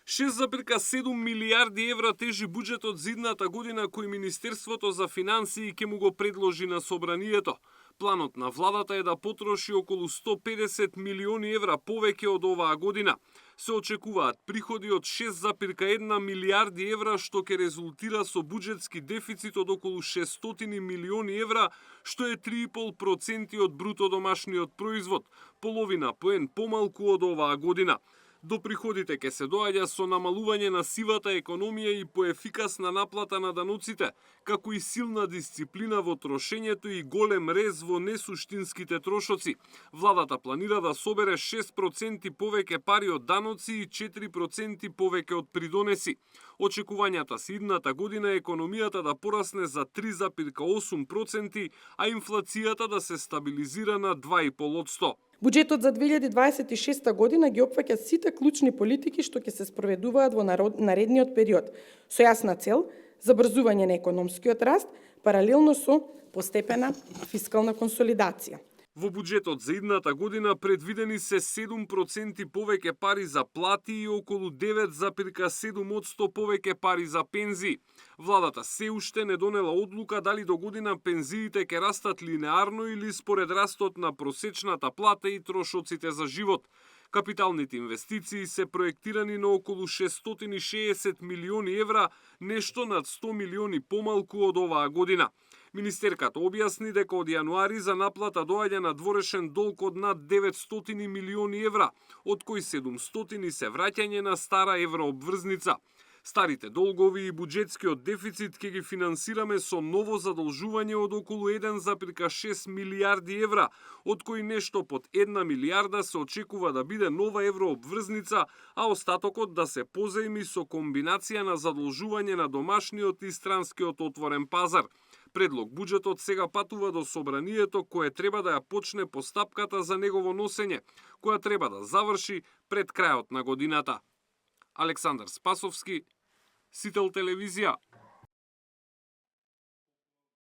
6,7 милиарди евра тежи буџетот за идната година кој Министерството за финансии ќе му го предложи на собранието. Планот на владата е да потроши околу 150 милиони евра повеќе од оваа година. Се очекуваат приходи од 6,1 милиарди евра, што ќе резултира со буџетски дефицит од околу 600 милиони евра, што е 3,5% од бруто домашниот производ, половина поен помалку од оваа година. До приходите ќе се доаѓа со намалување на сивата економија и поефикасна наплата на даноците, како и силна дисциплина во трошењето и голем рез во несуштинските трошоци. Владата планира да собере 6% повеќе пари од даноци и 4% повеќе од придонеси. Очекувањата се идната година е економијата да порасне за 3,8%, а инфлацијата да се стабилизира на 2,5%. Буџетот за 2026 година ги опфаќа сите клучни политики што ќе се спроведуваат во наредниот период, со јасна цел забрзување на економскиот раст, паралелно со постепена фискална консолидација. Во буџетот за идната година предвидени се 7% повеќе пари за плати и околу 9,7% повеќе пари за пензии. Владата се уште не донела одлука дали до година пензиите ќе растат линеарно или според растот на просечната плата и трошоците за живот. Капиталните инвестиции се проектирани на околу 660 милиони евра, нешто над 100 милиони помалку од оваа година. Министерката објасни дека од јануари за наплата доаѓа на дворешен долг од над 900 милиони евра, од кои 700 се враќање на стара еврообврзница. Старите долгови и буџетскиот дефицит ќе ги финансираме со ново задолжување од околу 1,6 милиарди евра, од кои нешто под 1 милиарда се очекува да биде нова еврообврзница, а остатокот да се позајми со комбинација на задолжување на домашниот и странскиот отворен пазар. Предлог буџетот сега патува до собранието кое треба да ја почне постапката за негово носење, која треба да заврши пред крајот на годината. Александар Спасовски, Сител телевизија.